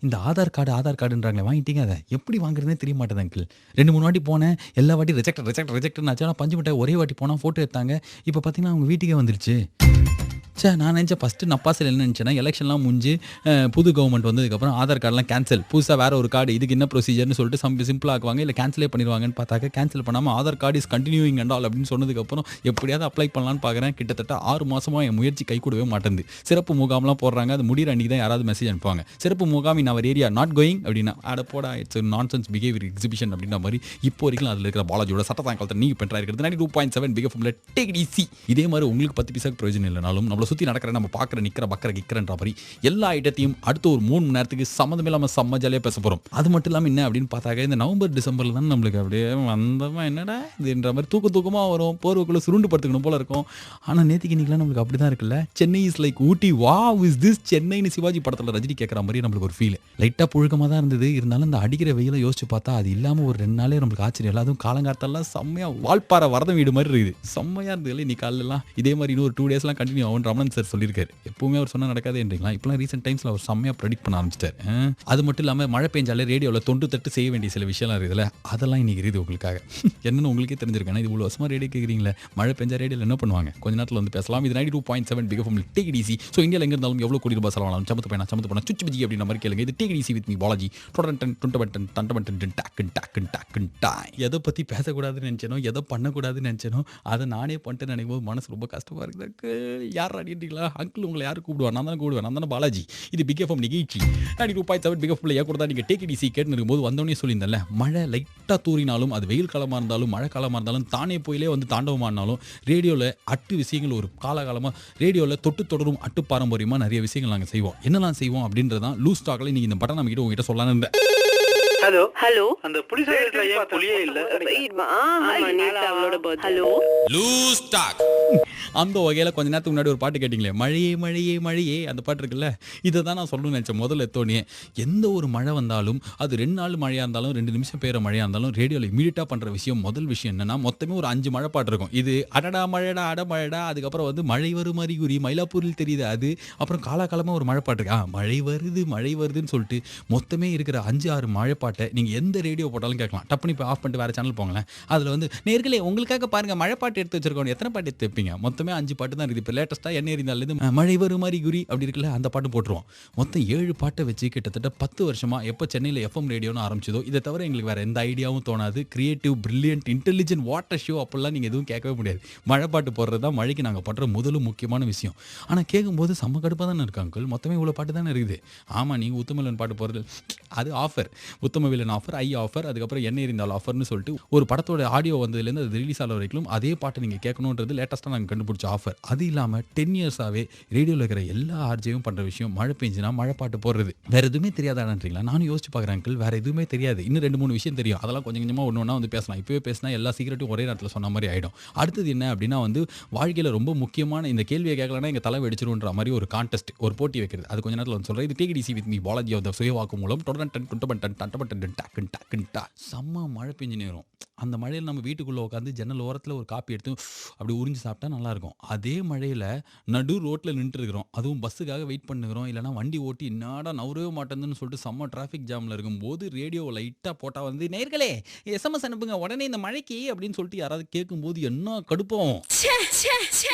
இந்த ஆதார் கார்டுன்றாங்களே வாங்கிட்டீங்க அத. எப்படி வாங்குறதுன்னே தெரிய மாட்டேங்குது அங்கிள். 2, 3 வாட்டி போனேன். எல்லா வாட்டியும் ரிஜெக்ட்ன்னு ஆச்சு. ஆனா பஞ்சு மிட்டாய் ஒரே வாட்டி போனா ஃபோட்டோ எடுத்தாங்க. இப்ப பார்த்தீங்கன்னா, அவங்க வீட்டுக்கே வந்துருச்சு. நான் நினச்சேன் ஃபஸ்ட்டு நப்பாசையில் என்ன நினச்சேன்னா, எலெக்ஷன்லாம் முடிஞ்சு புது கவர்மெண்ட் வந்ததுக்கப்புறம் ஆதார் கார்டெலாம் கேன்சல். புதுசாக வேறு ஒரு கார்டு இதுக்கு என்ன ப்ரொசீஜர்னு சொல்லிட்டு சிம்பிளாக ஆக்குவாங்க. இல்லை கேன்சலே பண்ணிடுவாங்கன்னு பார்த்தாக்க கேன்சல் பண்ணாமல் Aadhaar card is continuing and all அப்படின்னு சொன்னதுக்கப்புறம் எப்படியாவது அப்ளை பண்ணலான்னு பார்க்குறேன். கிட்டத்தட்ட 6 மாதமாக என் முயற்சி கை கூடவே மாட்டேங்குது. சிறப்பு முகாம்லாம் போடுறாங்க. அது முடிகிற அன்றைக்கி தான் யாராவது மெசேஜ் அனுப்புவாங்க. சிறப்பு முகாம் இன் அவர் ஏரியா நாட் கோயிங் அப்படின்னா அட போடா இட்ஸ் நான்சென்ஸ் பிஹேவியர் எக்ஸிபிஷன் அப்படின்ற மாதிரி இப்போ வரைக்கும் அதில் இருக்கிற பாலாஜியோட சட்டத்தாங்கலத்தை நீங்கள் பெற்றா இருக்கிறது 92.7 பிக் எஃப்எம்ல டேக் இட் ஈஸி. இதே மாதிரி உங்களுக்கு 10 பைசாக்கு பிரயோஜனம் இல்லைனாலும் நம்மளை சுற்றி நடக்கிற நம்ம பார்க்குற நிக்கிற பக்கற கிக்கிறன்ற மாதிரி எல்லா ஐட்டத்தையும் அடுத்த ஒரு 3 மணி நேரத்துக்கு சம்மந்தமே இல்லாமல் செம்ம ஜாலியாக பேச போகிறோம். அது மட்டும் இல்லாமல் என்ன அப்படின்னு பார்த்தாக்க இந்த நவம்பர் டிசம்பரில் தான் நம்மளுக்கு அப்படியே வந்தமா என்னடா இதுன்ற மாதிரி தூக்கமாக வரும். போர்வைக்குள்ளே சுருண்டு படுத்துக்கணும் போல இருக்கும். ஆனால் நேற்றுக்கு இன்னைக்கெல்லாம் நம்மளுக்கு அப்படி தான் இருக்குல்ல. Chennai is like Ooty, wow is this சென்னைன்னு சிவாஜி படத்தில் ரஜினி கேட்குற மாதிரி நம்மளுக்கு ஒரு ஃபீல். லைட்டாக புழுக்கமாக தான் இருந்தது. இருந்தாலும் இந்த அடிக்கிற வெயிலை யோசிச்சு பார்த்தா அது இல்லாமல் ஒரு 2 நாளே நம்மளுக்கு ஆச்சரியம் இல்லை. அதுவும் காலங்காலத்தெல்லாம் செம்மையாக வால்பாறை வரதம் வீடு மாதிரி இருக்குது. செம்மையாக இருந்தது இல்லை இன்னைக்கு காலெல்லாம். இதே மாதிரி இன்னும் ஒரு 2 டேஸ்லாம் கண்டினியூ ஆகும் ரமணன் சார் சொல்லியிருக்காரு. எப்பவுமே அவர் சொன்னால் நடக்காதுன்றீங்களா? இப்போலாம் ரீசெண்ட் டைம்ஸில் அவர் செம்மையாக ப்ரெடிக்ட் பண்ண ஆரம்பிச்சிட்டார். அது மட்டும் இல்லாமல் மழை பெஞ்சாலே ரேடியோவில் தொண்டு தட்டு செய்ய வேண்டிய சில விஷயம்லாம் இருக்குதுல்ல, அதெல்லாம் இன்னைக்கு இருக்குது உங்களுக்காக. என்னென்னு உங்களுக்கே தெரிஞ்சிருக்கேன். இது இவ்வளோ வருஷமாக ரேடியோ கேட்குறீங்களே, மழை பெஞ்சா ரேடியோவில் என்ன பண்ணுவாங்க? கொஞ்ச நேரத்தில் வந்து பேசலாம். இது 92.7 big FM take it easy. So இந்தியாவில் எங்கே இருந்தாலும் எவ்வளோ கோடி ரூபாய் செலவானாலும் சமத்து போனா சுச்சு பஜி அப்படின்ற மாதிரி கேளுங்க. இது take it easy with me Balaji. எதை பற்றி பேசக்கூடாதுன்னு நினச்சேனோ, எதை பண்ணக்கூடாதுன்னு நினச்சேனோ அதை நானே பண்ணிட்டு நினைக்கும் போது மனசு ரொம்ப கஷ்டமாக இருக்குது. யார் அடின்றீங்களா அங்கிள்? உங்களை யாரும் கூப்பிடுவா? நான் தானே கூப்பிடுவேன். நான் தானே பாலாஜி. இது பிக் எஃப்எம் நிகழ்ச்சி 92.7 பிக் எஃப்எம்ல கூட தான் நீங்கள் டேக் இட் ஈஸி கேட்டு இருக்கும்போது வந்தோடனே சொல்லியிருந்தேன்ல, மழை லைட்டாக தூறினாலும் அது வெயில் காலமாக இருந்தாலும் மழை காலமாக இருந்தாலும் தானே போயிலே வந்து தாண்டவமானாலும் ரேடியோவில் அட்டு விஷயங்கள் ஒரு காலகாலமாக ரேடியோவில் தொட்டு தொடரும் அட்டு பாரம்பரியமாக நிறைய விஷயங்கள் நாங்கள் செய்வோம். என்னெல்லாம் செய்வோம் அப்படின்றதான் லூஸ் டாக்ல நீங்கள் இந்த பட்டன் நம்ம உங்ககிட்ட சொல்லலான்னு இருந்தேன். ஹலோ ஹலோ, அந்த புலிஸ் ஏன் புலியே இல்ல? Hello loose talk. அந்த வகையில் கொஞ்ச நேரத்துக்கு முன்னாடி ஒரு பாட்டு கேட்டிங்களே, மழையே மழையே மழையே, அந்த பாட்டு இருக்குல்ல, இதை தான் நான் சொல்லணும்னு நினச்சேன். முதல்ல எத்தோடனே எந்த ஒரு மழை வந்தாலும் அது 2 நாள் மழையாக இருந்தாலும் 2 நிமிஷம் பெய்கிற மழையாக இருந்தாலும் ரேடியோவில் இமீடியட்டாக பண்ணுற விஷயம் முதல் விஷயம் என்னென்னா, மொத்தமே ஒரு 5 மழை பாட்டு இருக்கும். இது அடடா மழைடா அட மழைடா, அதுக்கப்புறம் வந்து மழை வரும் அறிகுறி மயிலாப்பூரில் தெரியுது அது, அப்புறம் காலாகாலமாக ஒரு மழை பாட்டு இருக்கு, மழை வருதுன்னு சொல்லிட்டு மொத்தமே இருக்கிற 5-6 மழை பாட்டை நீங்கள் எந்த ரேடியோ போட்டாலும் கேட்கலாம். டப்புனு இப்போ ஆஃப் பண்ணிட்டு வேறு சேனல் போங்களேன். அதில் வந்து நேர்களே உங்களுக்காக பாருங்கள் மழை பாட்டு எடுத்து வச்சிருக்கோம். எத்தனை பாட்டு எடுத்து வைப்பீங்க? மொத்தமே 5 பாட்டு தான் இருக்குது. இப்போ லேட்டஸ்ட்டாக என்ன இருந்தாலும் மழை வரும் மாதிரி குறி அப்படி இருக்குல்ல, அந்த பாட்டு போட்டுருவோம். மொத்தம் 7 பாட்டை வச்சு கிட்டத்தட்ட 10 வருஷமாக எப்போ சென்னையில் எஃப்எம் ரேடியோன்னு ஆரம்பிச்சதோ இதை தவிர எங்களுக்கு வேறு எந்த ஐடியாவும் தோணாது. Creative brilliant intelligent water show அப்படிலாம் நீங்கள் எதுவும் கேட்கவே முடியாது. மழை பாட்டு போடுறது தான் மழைக்கு நாங்கள் பண்ணுற முதலும் முக்கியமான விஷயம். ஆனால் கேட்கும்போது செம்ம கடுப்பாக தானே இருக்கு அங்கிள். மொத்தமே இவ்வளோ பாட்டு தானே இருக்குது. ஆமாம், நீங்கள் உத்தமவில்லன் பாட்டு போகிறது அது ஆஃபர், உத்தமவில்லன் ஆஃபர், ஐ ஆஃபர், அதுக்கப்புறம் என்ன இருந்தால் ஆஃபர்னு சொல்லிட்டு ஒரு படத்தோட ஆடியோ வந்ததுலேருந்து அது ரிலீஸ் ஆகிற வரைக்கும் அதே பாட்டை நீங்கள் கேட்கணுன்றது லேட்டஸ்ட்டாக நாங்கள் கண்டுபிடிச்ச ஆஃபர். அது இல்லாமல் 10 இயர்ஸாகவே ரேடியோவில் இருக்கிற எல்லா ஆர்ஜையும் பண்ணுற விஷயம் மழை பெஞ்சுனா மழை பாட்டு போடுறது. வேறு எதுவுமே தெரியாதான்றீங்களா? நானும் யோசிச்சு பார்க்குறேன் அங்கிள், வேறு எதுவுமே தெரியாது. இன்னும் 2-3 விஷயம் தெரியும். அதெல்லாம் கொஞ்சம் கொஞ்சமாக ஒன்று ஒன்றா வந்து பேசலாம். இப்போவே பேசினா எல்லா சீக்கிரட்டும் ஒரே நேரத்தில் சொன்ன மாதிரி ஆகிடும். அடுத்தது என்ன அப்படின்னா வந்து வாழ்க்கையில் ரொம்ப முக்கியமான இந்த கேள்வியை கேட்கலன்னா எங்கள் தலை வெடிச்சிருன்ற மாதிரி ஒரு கான்டெஸ்ட், ஒரு போட்டி வைக்கிறது. அது கொஞ்ச நேரத்தில் வந்து சொல்கிறேன். இது take it easy with me Balaji of the சுயவாக்கு மூலம் செம்ம மழை பெஞ்சு நேரும். அந்த மழையில் நம்ம வீட்டுக்குள்ளே உட்காந்து ஜன்னல் ஓரத்தில் ஒரு காப்பி எடுத்து அப்படி உறிஞ்சி சாப்பிட்டா நல்லாயிருக்கும். அதே மழையில் நடு ரோட்டில் நின்றுட்டு இருக்கிறோம், அதுவும் பஸ்ஸுக்காக வெயிட் பண்ணுகிறோம், இல்லைனா வண்டி ஓட்டி என்னடா நவரவே மாட்டேங்குதுன்னு சொல்லிட்டு செம்ம டிராஃபிக் ஜாமில் இருக்கும்போது ரேடியோவை லைட்டாக போட்டால் வந்து நேர்களே எஸ்எம்எஸ் அனுப்புங்க உடனே இந்த மழைக்கு அப்படின்னு சொல்லிட்டு யாராவது கேட்கும்போது என்ன கடுப்போம்.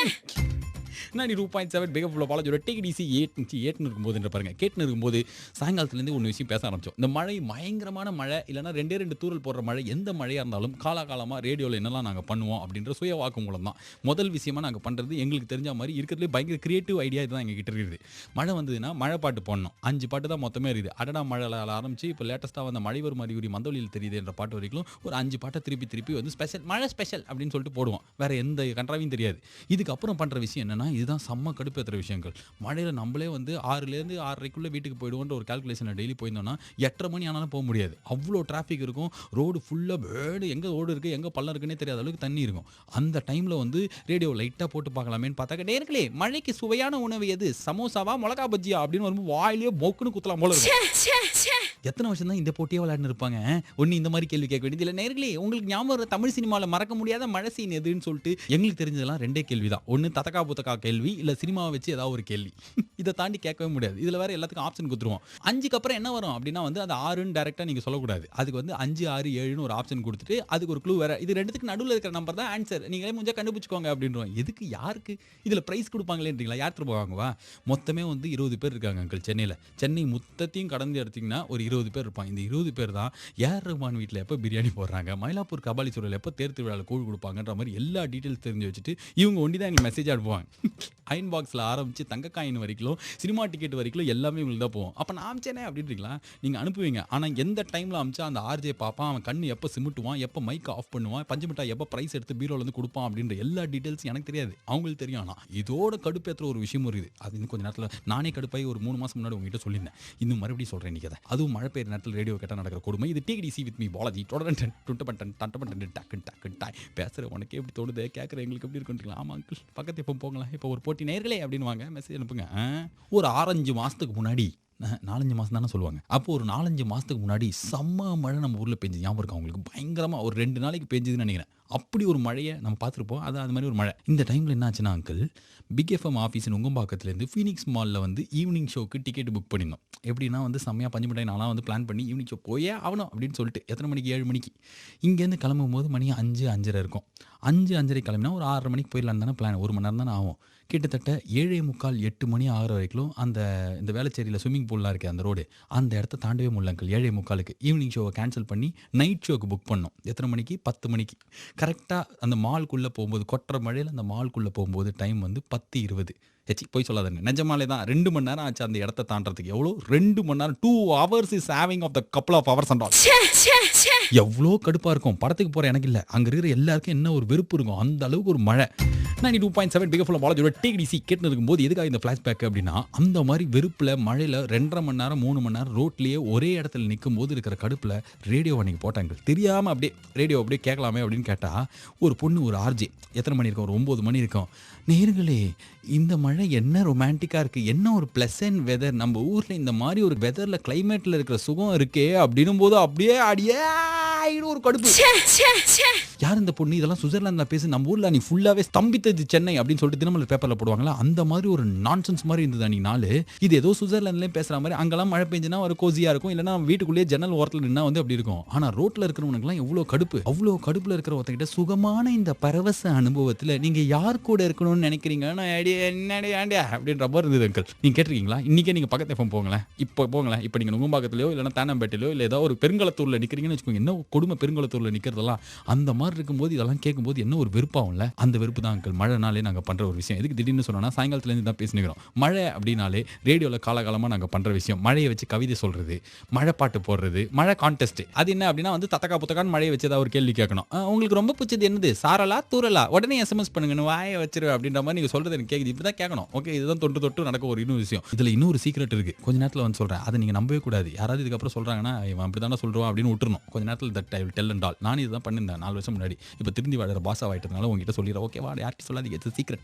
92.7 பிக் எஃப்எம் பாலாஜியோட டேக் இட் ஈஸி 8 இருக்கும்போது பாருங்க, கேட்டுன்னு இருக்கும்போது சாயங்காலத்துலேருந்து ஒன்று விஷயம் பேச ஆரம்பிச்சோம். இந்த மழை பயங்கரமான மழை இல்லைனா 2 தூரல் போடுற மழை எந்த மழையாக இருந்தாலும் காலகாலமாக ரேடியோவில் என்னெல்லாம் நாங்கள் பண்ணுவோம் அப்படின்ற சுய வாக்கு மூலம் தான் முதல் விஷயமா நாங்கள் பண்ணுறது. எங்களுக்கு தெரிஞ்ச மாதிரி இருக்கிறதுலே பயங்கர கிரியேட்டிவ் ஐடியா இதுதான் எங்ககிட்ட இருக்குது. மழை வந்ததுன்னா மழை பாட்டு போடணும். 5 பாட்டு தான் மொத்தமே இருக்குது. அடடா மழையில் ஆரம்பிச்சு இப்போ லேட்டஸ்ட்டாக வந்த மழை வரும் அறிகுறி மந்தவெளியில் தெரியுது என்ற பாட்டு வரைக்கும் ஒரு 5 பாட்டை திருப்பி வந்து ஸ்பெஷல் மழை ஸ்பெஷல் அப்படின்னு சொல்லிட்டு போடுவோம். வேறு எந்த கன்றாவையும் தெரியாது. இதுக்கப்புறம் பண்ணுற விஷயம் என்னென்னா, இதுதான் செம்ம கடுப்பேற்றுற விஷயங்கள். மழையில் நம்மளே வந்து 6லேருந்து 6:30 வீட்டுக்கு போயிடுவோன்ற ஒரு கால்குலேஷனில் டெய்லி போயிருந்தோம்னா 8:30 மணி ஆனாலும் போக முடியாது. அவ்வளோ டிராஃபிக் இருக்கும். ரோடு ஃபுல்லாக வேடு, எங்கே ரோடு இருக்குது எங்கே பள்ளம் இருக்குன்னே தெரியாத அளவுக்கு தண்ணி இருக்கும். அந்த டைமில் வந்து ரேடியோ லைட்டாக போட்டு பார்க்கலாமேன்னு பார்த்தாக்க நேர்களே மழைக்கு சுவையான உணவு எது, சமோசாவா மிளகா பஜ்ஜியா அப்படின்னு வரும்போது வாயிலே மொக்குன்னு குத்தலாம் போல இருக்கும். எத்தனை வருஷம் தான் இந்த போட்டியே விளையாண்டு இருப்பாங்க. ஒன்று இந்த மாதிரி கேள்வி கேட்க வேண்டியது இல்லை. நேர்களே உங்களுக்கு ஞாபகம் தமிழ் சினிமாவில் மறக்க முடியாத மழை சீன் எதுன்னு சொல்லிட்டு எங்களுக்கு தெரிஞ்சதெல்லாம் 2 கேள்வி தான். ஒன்று தத்தக்கா புத்தக்கா கேள்வி, இல்ல சினிமாவை வச்சு ஏதாவது ஒரு கேள்வி. இதை தாண்டி கேட்கவே முடியாது. இதுல வேற எல்லாத்துக்கும் ஆப்ஷன் குடுத்துருவோம். 5க்கு அப்புறம் என்ன வரும் அப்படின்னா வந்து அது 6ன்னு டைரக்டா நீங்க சொல்லக்கூடாது. அதுக்கு வந்து 5, 6, 7ன்னு ஒரு ஆப்ஷன் குடுத்துட்டு அதுக்கு ஒரு க்ளூ வேற. இது 2த்துக்கு நடுவுல இருக்கிற நம்பர் தான் ஆன்சர். நீங்களே முடிஞ்சா கண்டுபிடிச்சுக்கோங்க அப்படின்றோம். எதுக்கு யாருக்கு இதுல பிரைஸ் குடுப்பாங்களேன்றீங்களா? யார் திரும்ப வாங்குவா? மொத்தமே வந்து 20 பேர் இருக்காங்க அங்கிள் சென்னையில. சென்னை மொத்தத்தையும் கடந்து எடுத்தீங்கன்னா ஒரு 20 பேர் இருப்பாங்க. இந்த 20 பேர் தான் ஏஆர் ரஹ்மான் வீட்ல எப்ப பிரியாணி போடுறாங்க, மயிலாப்பூர் கபாலீஸ்வரர்ல எப்ப தேர் திருவிழால கூழ் குடுப்பாங்கன்ற மாதிரி எல்லா டீடைல்ஸ் தெரிஞ்சு வச்சுட்டு இவங்க ஒண்டி தான் எங்களுக்கு மெசேஜ் அனுப்புவாங்க. அயன் பாக்ஸ்ல ஆரம்பிச்சு தங்க காயின் வரைக்கும், சினிமா டிக்கெட் வரைக்கும் எல்லாமே உங்களுக்கு தான் போகும். அப்ப நான் அனுப்பிச்சேனே அப்படின்றீங்களா? நீங்க அனுப்புவீங்க. ஆனா எந்த டைம்ல அனுப்பிச்சா அந்த ஆர்ஜே பாப்பான், அவன் கண்ணு எப்ப சிமிட்டுவான், எப்ப மைக் ஆஃப் பண்ணுவான், பஞ்சு மிட்டாய் எப்ப பிரைஸ் எடுத்து பீரோல இருந்து கொடுப்பான் அப்படின்ற எல்லா டீடைல்ஸ் எனக்கு தெரியாது. அவங்களுக்கு தெரியும். ஆனா இதோட கடுப்பேத்துற ஒரு விஷயம் இருக்குது. அது இன்னும் கொஞ்ச நேரத்துல நானே கடுப்பாய் ஒரு 3 மாசம் முன்னாடி உங்ககிட்ட சொல்லியிருந்தேன். இன்னும் மறுபடியும் சொல்றேன் இன்னைக்கு அதை. அதுவும் மழை பெய்யுற நேரத்தில் ரேடியோ கேட்டா நடக்கிற கொடுமை. இது டிடிசி வித் மீ பாலாஜி. தொடர்ந்து பேசுற உனக்கே எப்படி தோணுது, கேட்குற எங்களுக்கு எப்படி இருக்குன்றீங்களா? ஆமா அங்கிள், பக்கத்து எப்போ போங்களேன், இப்போ ஒரு போட்டி நேர்களே அப்படின்னு வாங்க, மெசேஜ் அனுப்புங்க. ஒரு 6-5 மாசத்துக்கு முன்னாடி 4-5 மாசம் தானே சொல்லுவாங்க. அப்போ ஒரு 4-5 மாசத்துக்கு முன்னாடி செம்ம மழை நம்ம ஊர்ல பெஞ்சு ஞாபகம் இருக்கா உங்களுக்கு? பயங்கரமா ஒரு 2 நாளைக்கு பெஞ்சதுன்னு நினைக்கிறேன். அப்படி ஒரு மழையை நம்ம பார்த்துருப்போம். அது மாதிரி ஒரு மழை. இந்த டைம்ல என்ன ஆச்சுன்னா அங்கிள், பிக் எஃப்எம் ஆஃபீஸ் நுங்கம்பாக்கத்துலேருந்து ஃபீனிக்ஸ் மாலில் வந்து ஈவினிங் ஷோக்கு டிக்கெட் புக் பண்ணியிருந்தோம். எப்படின்னா வந்து செம்மையாக பஞ்சு மிட்டாய் நான்லாம் வந்து பிளான் பண்ணி ஈவினிங் ஷோ போயே ஆகணும் அப்படின்னு சொல்லிட்டு எத்தனை மணிக்கு 7 மணிக்கு இங்கேருந்து கிளம்பும் போது மணி 5, 5:30 இருக்கும். 5, 5:30 கிளம்பினா ஒரு 6:30 மணிக்கு போயிடலாம் தானே பிளான். 1 மணி நேரம் தானே ஆகும். கிட்டத்தட்ட 7:45, 8 மணி ஆகிற வரைக்கும் இந்த வேளச்சேரியில் ஸ்விம்மிங் பூல்லாம் இருக்குது அந்த ரோடு, அந்த இடத்த தாண்டவே முடியல அங்கிள். 7:45க்கு ஈவினிங் ஷோவை கேன்சல் பண்ணி நைட் ஷோக்கு புக் பண்ணோம். எத்தனை மணிக்கு? 10 மணிக்கு. கரெக்டாக அந்த மால்குள்ளே போகும்போது, கொட்டுற மழையில் அந்த மால்குள்ளே போகும்போது டைம் வந்து 10:20. போய் சொல்லாதீங்க, நிஜமாலே தான் 2 மணி நேரம் ஆச்சு அந்த இடத்த தாண்டறதுக்கு. எவ்வளோ 2 மணி நேரம், 2 hours is having of the couple of hours and all. எவ்வளோ கடுப்பாக இருக்கும். படத்துக்கு போகிற எனக்கு இல்லை, அங்கே இருக்கிற எல்லாருக்கும் என்ன ஒரு வெறுப்பு இருக்கும். அந்த அளவுக்கு ஒரு மழை. 92.7 பிக் எஃப்எம் பாலாஜியோட டிடிசி கேட்டுன்னு இருக்கும்போது எதுக்காக இந்த ஃப்ளாஷ்பேக் அப்படின்னா, அந்த மாதிரி வெறுப்பில் மழையில் 2.5 மணி நேரம் 3 மணி நேரம் ரோட்லேயே ஒரே இடத்துல நிற்கும் போது இருக்கிற கடுப்பில் ரேடியோ அன்றைக்கி போட்டாங்க. தெரியாமல் அப்படியே ரேடியோ அப்படியே கேட்கலாமே அப்படின்னு கேட்டால் ஒரு பொண்ணு, ஒரு ஆர்ஜே, எத்தனை மணி இருக்கும், ஒரு 9 மணி இருக்கும். நேர்களே, இந்த மழை என்ன ரொமான்டிக்காக இருக்குது, என்ன ஒரு ப்ளசன்ட் வெதர், நம்ம ஊரில் இந்த மாதிரி ஒரு வெதரில் கிளைமேட்டில் இருக்கிற சுகம் இருக்கே அப்படின்னும் போது அப்படியே அடியே ஒரு கடுப்பு. யார் இந்த பொண்ணு, இதெல்லாம் சுவிட்சர்லாந்தில் பேசு, நம்ம ஊரில் நீ ஃபுல்லாகவே ஸ்தம்பித்தது சென்னை அப்படின்னு சொல்லிட்டு தினமலர் பேப்பரில் போடுவாங்களா, அந்த மாதிரி ஒரு நான்சென்ஸ் மாதிரி இருந்தது அன்றைக்கி நாள். இது ஏதோ சுவிட்சர்லாண்ட்லேயும் பேசுகிற மாதிரி. அங்கெல்லாம் மழை பெஞ்சுனா ஒரு கோசியாக இருக்கும், இல்லைனா வீட்டுக்குள்ளேயே ஜன்னல் ஓரத்தில் நின்னா வந்து அப்படி இருக்கும். ஆனால் ரோட்டில் இருக்கிறவனுக்குலாம் எவ்வளோ கடுப்பு. அவ்வளோ கடுப்பில் இருக்கிற ஒருத்தங்கிட்ட சுகமான இந்த பரவச அனுபவத்தில் நீங்கள் யார் கூட இருக்கணும்னு நினைக்கிறீங்க அப்படின்ற மாதிரி இருந்தது அங்கிள். நீங்கள் கேட்டிருக்கீங்களா? இன்றைக்கே நீங்கள் பக்கத்து எஃப்எம் போங்களேன், இப்போ நீங்கள் நுங்கம்பாக்கத்துலையோ இல்லைனா தேனாம்பேட்டையிலோ இல்லை ஏதோ ஒரு பெருங்கலத்தூரில் நிற்கிறீங்கன்னு வச்சுக்கோங்க. என்ன கொடுமை பெருங்கலத்தூரில் நிற்கிறதெல்லாம். அந்த மாதிரி இருக்கும்போது இதெல்லாம் கேட்கும்போது என்ன ஒரு வெறுப்பாகும்ல. அந்த வெறுப்பு தான் அங்கிள் மழைனாலே நாங்கள் பண்ணுற ஒரு விஷயம். எதுக்கு திடீர்னு சொன்னோன்னா, சாயங்காலத்துலேருந்து தான் பேசினுக்கிறோம். மழை அப்படின்னாலே ரேடியோவில் காலகாலமாக நாங்கள் பண்ணுற விஷயம். மழையை வச்சு கவிதை சொல்கிறது, மழை பாட்டு போடுறது, மழை கான்டெஸ்ட். அது என்ன அப்படின்னா வந்து தத்தக்கா புத்தக்கான்னு மழையை வச்சு ஏதாவது ஒரு கேள்வி கேட்கணும். உங்களுக்கு ரொம்ப பிடிச்சது என்னது, சாரலா தூரலா, உடனே எஸ்எம்எஸ் பண்ணுங்கன்னு வாயை வச்சிருவேன் அப்படின்ற மாதிரி நீங்கள் சொல்கிறது எனக்கு கேட்குது. இப்படி தான் கேட்கணும். ஓகே, இதுதான் தொட்டு தொட்டு நடக்க ஒரு இன்னொரு விஷயம். இதில் இன்னொரு சீக்ரெட் இருக்குது. கொஞ்ச நேரத்தில் வந்து சொல்கிறேன், அதை நீங்கள் நம்பவே கூடாது. யாராவது இதுக்கப்புறம் சொல்கிறாங்கன்னா இவன் அப்படி தானே சொல்லுவான் அப்படின்னு விட்டுறணும். கொஞ்ச நேரத்தில் that I will tell and all. நான் இதுதான் பண்ணியிருந்தேன் 4 வருஷம் முன்னாடி. இப்போ திரும்பி வாழற பாசா ஆகிட்டதுனால உங்ககிட்ட சொல்லிடுறேன். ஓகே வா, யார்கிட்ட சொல்லாதீங்க, இட்ஸ் சீக்ரெட்.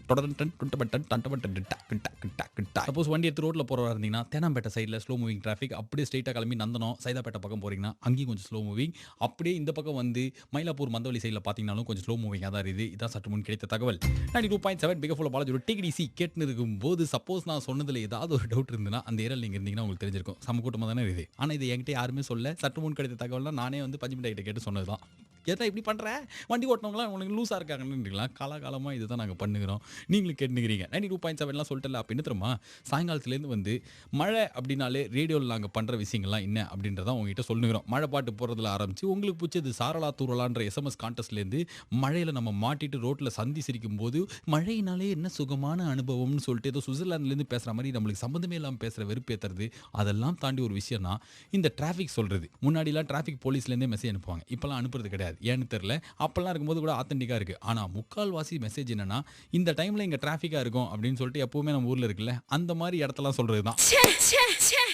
சப்போஸ் வண்டி எடுத்து ரோட்டில் போகிறவா இருந்தீங்கன்னா, தேனாம்பேட்டை சைடில் ஸ்லோ மூவிங் டிராஃபிக். அப்படியே ஸ்ட்ரெயிட்டாக கிளம்பி நந்தனம் சைதாப்பேட்டை பக்கம் போகிறீங்கன்னா அங்கேயும் கொஞ்சம் ஸ்லோ மூவிங். அப்படியே இந்த பக்கம் வந்து மயிலாப்பூர் மந்தவழி சைடில் பார்த்தீங்கன்னாலும் கொஞ்சம் ஸ்லோ மூவிங்காக தான் இருக்குது. இதான் சற்று முன் கிடைத்த தகவல். 92.7 பிக் எஃப்எம் பாலாஜியோட டிடிசி கேட்டுன்னு இருக்கும்போது சப்போஸ் நான் சொன்னதில் ஏதாவது ஒரு டவுட் இருந்ததுன்னா அந்த ஏரியாவில் நீங்கள் இருந்தீங்கன்னா உங்களுக்கு தெரிஞ்சிருக்கும். சம கூட்டமாக தானே இருக்குது. ஆனால் இது என்கிட்ட யாருமே சொல்ல, சற்று முன் கிடைத்த தகவல்னா நானே வந்து பஞ்சு மிட்டாய் கேட்டு சொன்னது தான். ஏதா இப்படி பண்ணுற, வண்டி ஓட்டினவங்களாம் உனக்கு லூஸாக இருக்காங்கன்றீங்களா? காலகாலமாக இது தான் நாங்கள் பண்ணுகிறோம், நீங்களும் கேட்டுக்கிறீங்க. 92.7 சொல்லிட்டல. அப்போ என்ன தெரியுமா, சாயங்காலத்துலேருந்து வந்து மழை அப்படின்னாலே ரேடியோவில் நாங்கள் பண்ணுற விஷயங்கள்லாம் என்ன அப்படின்றதான் உங்ககிட்ட சொல்லுகிறோம். மழை பாட்டு போடுறதுல ஆரம்பித்து உங்களுக்கு பிடிச்சது சாரலா தூரலான்ற எஸ்எம்எஸ் கான்டெஸ்ட்லேருந்து மழையில் நம்ம மாட்டிட்டு ரோட்டில் சந்தி சிரிக்கும் போது மழையினாலே என்ன சுகமான அனுபவம்னு சொல்லிட்டு ஏதோ சுவிட்சர்லாண்ட்லேருந்து பேசுகிற மாதிரி நம்மளுக்கு சம்மந்தமே இல்லாமல் பேசுகிற வெறுப்பேற்றுறது, அதெல்லாம் தாண்டி ஒரு விஷயம்னா இந்த டிராஃபிக் சொல்கிறது. முன்னாடிலாம் டிராஃபிக் போலீஸ்லேருந்தே மெசேஜ் அனுப்புவாங்க, இப்போலாம் அனுப்புறது கிடையாது. ஏன்னு தெரியல. அப்பெல்லாம் இருக்கும்போது கூட ஆத்தென்டிக்காக இருக்குது. ஆனால் முக்கால்வாசி மெசேஜ் என்னன்னா, இந்த டைமில் இங்கே டிராஃபிக்காக இருக்கும் அப்படின்னு சொல்லிட்டு எப்போவுமே நம்ம ஊரில் இருக்குல்ல, அந்த மாதிரி இடத்தெல்லாம் சொல்கிறது தான்.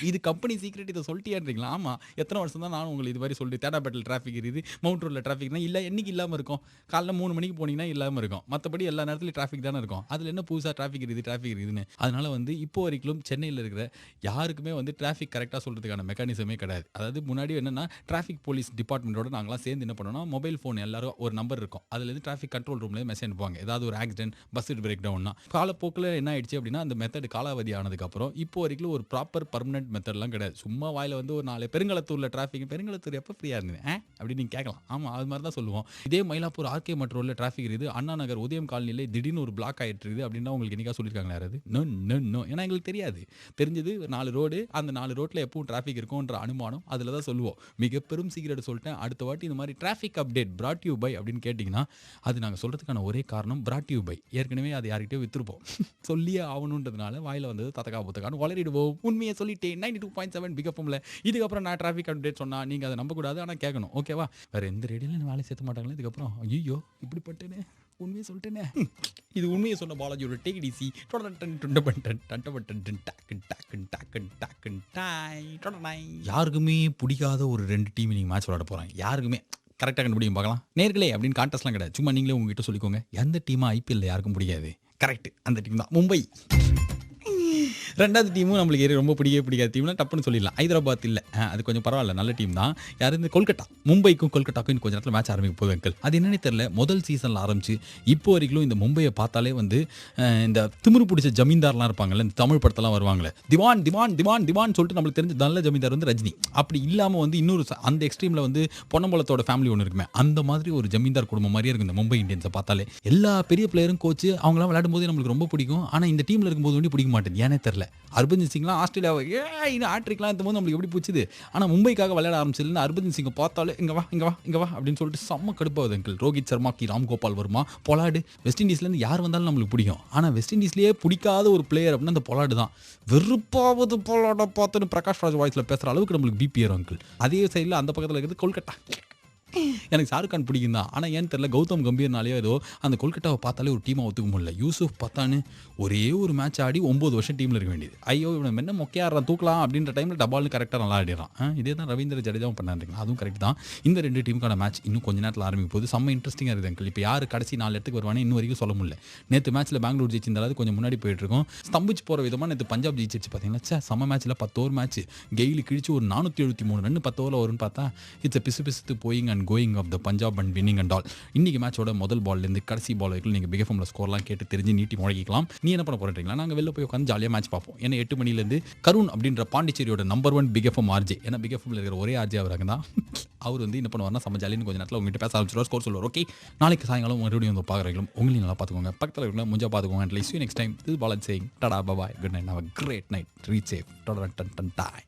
இது கம்பெனி சீக்ரெட், இதை சொல்லிட்டேன்றீங்களா? ஆமா, எத்தனை வருஷம் தான் நானும் உங்களுக்கு இது மாதிரி சொல்லி தேடாப்பேட்டில் டிராஃபிக் இருக்குது, மவுண்ட் ரோட்ல டிராஃபிக்னா இல்லை, என்னைக்கு இல்லாமல் இருக்கும்? காலைல 3 மணிக்கு போனீங்கன்னா இல்லாமல் இருக்கும், மற்றபடி எல்லா நேரத்துலையும் டிராஃபிக் தானே இருக்கும். அதில் என்ன புதுசாக டிராஃபிக் இருக்குதுன்னு. அதனால வந்து இப்போ வரைக்கும் சென்னையில் இருக்கிற யாருக்குமே வந்து டிராஃபிக் கரெக்டாக சொல்கிறதுக்கான மெக்கானிசமே கிடையாது. அதாவது முன்னாடி என்னன்னா டிராஃபிக் போலீஸ் டிபார்ட்மெண்ட்டோட நாங்களாம் சேர்ந்து என்ன பண்ணோம்னா, மொபைல் ஃபோன் எல்லாரும் ஒரு நம்பர் இருக்கும், அதுலேருந்து டிராஃபிக் கண்ட்ரோல் ரூம்லேருந்து மெசேஜ் அனுப்புவாங்க. ஏதாவது ஒரு ஆக்சிடென்ட், பஸ் பிரேக் டவுன்னா. காலப்போக்கில் என்ன ஆயிடுச்சு அப்படின்னா, அந்த மெத்தட் காலாவதி ஆனதுக்கப்புறம் இப்போ வரைக்கும் ஒரு ப்ராப்பர் பர்மனெண்ட் மெத்தட்லாம் கிடையாது. சும்மா வாயில் வந்து ஒரு 4 பெருங்களத்தூரில் டிராஃபிக், பெருங்களத்தூர் எப்போ ஃப்ரீயாக இருந்தது அப்படின்னு நீங்கள் கேட்கலாம். ஆமாம், அது மாதிரி தான் சொல்லுவோம். இதே மயிலாப்பூர் ஆர்கே மெட்ரோவில் டிராஃபிக் இருக்குது, அண்ணா நகர் உதயம் காலனியில் திடீர்னு ஒரு பிளாக் ஆகிட்டு இருக்குது அப்படின்னா உங்களுக்கு என்னைக்கா சொல்லியிருக்காங்களா யாராவது? நோ. ஏன்னா எங்களுக்கு தெரியாது. தெரிஞ்சது 4 ரோடு, அந்த 4 ரோட்டில் எப்பவும் டிராஃபிக் இருக்கும்ன்ற அனுமானம் அதில் தான் சொல்லுவோம். மிக பெரும் சீக்கிரம் சொல்லிட்டேன். அடுத்த வாட்டி இந்த மாதிரி traffic update brought you by அப்படின்னு கேட்டிங்கன்னா, அது நாங்கள் சொல்கிறதுக்கான ஒரே காரணம் brought you by. ஏற்கனவே அது யார்கிட்டயோ விற்றுருப்போம், சொல்லியே ஆகணுன்றதுனால வாயில் வந்தது தத்தக்கா புத்தக்கான்னு வளரிடுவோம். உண்மையை சொல்லிட்டேன். 92.7 பிக் எஃப்எம்ல இதுக்கப்புறம் நான் டிராஃபிக் அப்டேட் சொன்னால் நீங்கள் அதை நம்பக்கூடாது, ஆனால் கேட்கணும். ஓகேவா? வேறு எந்த ரேடியோவில் வேலை சேர்த்த மாட்டாங்களே இதுக்கப்புறம். ஐயோ இப்படிப்பட்டேனே, உண்மையை சொல்லிட்டேனே. இது உண்மையை சொன்ன பாலாஜியோட டேக் இட் ஈஸி. யாருக்குமே பிடிக்காத ஒரு 2 டீம் நீங்கள் மேட்ச் விளையாட போகிறாங்க. யாருக்குமே கரெக்டாக கண்டுபிடிக்கும் பார்க்கலாம். நேர்களே அப்படின்னு கான்டெஸ்ட்லாம் கிடையாது. சும்மா நீங்களே உங்ககிட்ட சொல்லிக்கோங்க, எந்த டீமாக ஐபிஎல்ல யாருக்கும் பிடிக்காது? கரெக்ட், அந்த டீம் தான் மும்பை. 2வது டீமும் நம்மளுக்கு ரொம்ப பிடிக்காத டீம்னா டப்புன்னு சொல்லிடலாம். ஹைதராபாத் இல்லை, அது கொஞ்சம் பரவாயில்ல, நல்ல டீம் தான். யார் இந்த கொல்கட்டா. மும்பைக்கும் கொல்கட்டாக்கும் கொஞ்சம் நேரத்தில் மேட்ச் ஆரம்பிக்க போகுது அங்கிள். அது என்னன்னு தெரியல, முதல் சீசனில் ஆரம்பிச்சு இப்போ வரைக்கும் இந்த மும்பையை பார்த்தாலே வந்து இந்த திமிரு பிடிச்ச ஜமீன்தார்லாம் இருப்பாங்கல்ல, இந்த தமிழ் படத்தெல்லாம் வருவாங்களே, திவான் திவான் திவான் திவான் சொல்லிட்டு நம்மளுக்கு தெரிஞ்ச நல்ல ஜமீன்தார் வந்து ரஜினி. அப்படி இல்லாமல் வந்து இன்னொரு அந்த எக்ஸ்ட்ரீமில் வந்து பொன்னம்பலத்தோட ஃபேமிலி ஒன்று இருக்குமே, அந்த மாதிரி ஒரு ஜமீன்தார் குடும்பம் மாதிரியே இருக்கும் இந்த மும்பை இந்தியன்ஸை பார்த்தாலே. எல்லா பெரிய பிளேயரும் கோச்சு அவங்களாம் விளையாடும் போது நம்மளுக்கு ரொம்ப பிடிக்கும். ஆனால் இந்த டீமில் இருக்கும்போது வந்து பிடிக்க மாட்டேன், ஏனே தெரியல. ஹர்பஜன் சிங்லாம் ஆஸ்திரேலியாவை ஆட்ரிக்லாம் இருக்கும் போது நம்மளுக்கு எப்படி பிடிச்சிது. ஆனால் மும்பைக்காக விளையாட ஆரம்பிச்சதுலேருந்து ஹர்பஜன் சிங்கை பார்த்தாலே இங்கே வா அப்படின்னு சொல்லிட்டு செம்ம கடுப்பாகுது uncle. Rohit Sharma, Ramgopal Varma, Pollard. West இண்டீஸ்லேருந்து யார் வந்தாலும் நம்மளுக்கு பிடிக்கும். ஆனால் வெஸ்ட் இண்டீஸ்லேயே பிடிக்காத ஒரு பிளேயர் அப்படின்னா அந்த பொலாடு தான். வெறுப்பாவது பொலாடை பார்த்துன்னு பிரகாஷ் ராஜ் வாய்ஸில் பேசுகிற அளவுக்கு நம்மளுக்கு பிபி ஏறும் அங்கிள். அதே சைடில் அந்த பக்கத்தில் இருக்கிறது கொல்கட்டா. எனக்கு ஷாருக் கான் பிடிக்கும் தான், ஆனால் ஏன்னு தெரியல, கௌதம் கம்பீர்னாலேயோ ஏதோ அந்த கொல்கட்டாவை பார்த்தாலே ஒரு டீமாக ஒத்துக்க முடியல. யூசுப் பத்தானு ஒரே ஒரு மேட்ச் ஆடி 9 வருஷம் டீமில் இருக்க வேண்டியது. ஐயோ இவன் என்ன மொக்கையாடுறான் தூக்கலாம் அப்படின்ற டைமில் டபால்னு கரெக்டாக நல்லா ஆடிறான். இதே தான் ரவீந்திர ஜடேஜாவும் பண்ணாருங்களா, அதுவும் கரெக்ட் தான். இந்த 2 டீமுக்கான மேட்ச் இன்னும் கொஞ்சம் நேரத்தில் ஆரம்பிக்கும் போது செம்ம இன்ட்ரெஸ்டிங்காக இருக்குது அங்கிள். இப்போ யார் கடைசி 4 இடத்துக்கு வருவானே இன்னும் வரைக்கும் சொல்ல முடியல. நேற்று மேட்ச்சில் பெங்களூர் ஜெயிச்சிருந்தாலும் கொஞ்சம் முன்னாடி போயிட்டு இருக்கோம். ஸ்தம்பிச்சு போகிற விதமாக நேற்று பஞ்சாப் ஜெயிச்சிருச்சு பார்த்தீங்கன்னா, செம்ம மேட்ச்சில் 10 ஓவர் மேட்ச் கெயிலி கிழிச்சு ஒரு 473 ரன் 10 ஓவரில் வரும்னு பார்த்தா இட்ஸ் பிசு போயிங் and going of the Punjab and winning and all. இன்னைக்கு மேட்சோட முதல் பால்லேருந்து கடைசி பால் வரைக்கும் நீங்கள் பிக் எஃப்எம்ல ஸ்கோர்லாம் கேட்டு தெரிஞ்சு நீட்டி முழங்கிக்கலாம். நீ என்ன பண்ண போறீங்களா? நாங்கள் வெளில போய் உட்காந்து ஜாலியாக மேட்ச் பார்ப்போம். ஏன்னா 8 மணிலேருந்து கருண் அப்படின்ற பாண்டிச்சேரியோட நம்பர் 1 பிக் எஃப்எம் ஆர்ஜே, ஏன்னா பிக் எஃப்எம்ல இருக்கிற ஒரே ஆர்ஜே அவராக தான். அவர் வந்து என்ன பண்ணுவார்னா செம்ம ஜாலின்னு கொஞ்சம் நேரத்தில் உங்ககிட்ட பேச ஆரம்பிச்சிருவார், ஸ்கோர் சொல்லுவார். ஓகே, நாளைக்கு சாயங்காலம் மறுபடியும் வந்து பார்க்குறீங்களும் உங்களையும் நல்லா பார்த்துக்கோங்க, பக்கத்தில் இருக்கிற முஞ்சா பார்த்துக்கோங்க. And like you next time. This Balaji saying tata bye, good night, have a great night, reach safe, tata டன் டன் டாய்.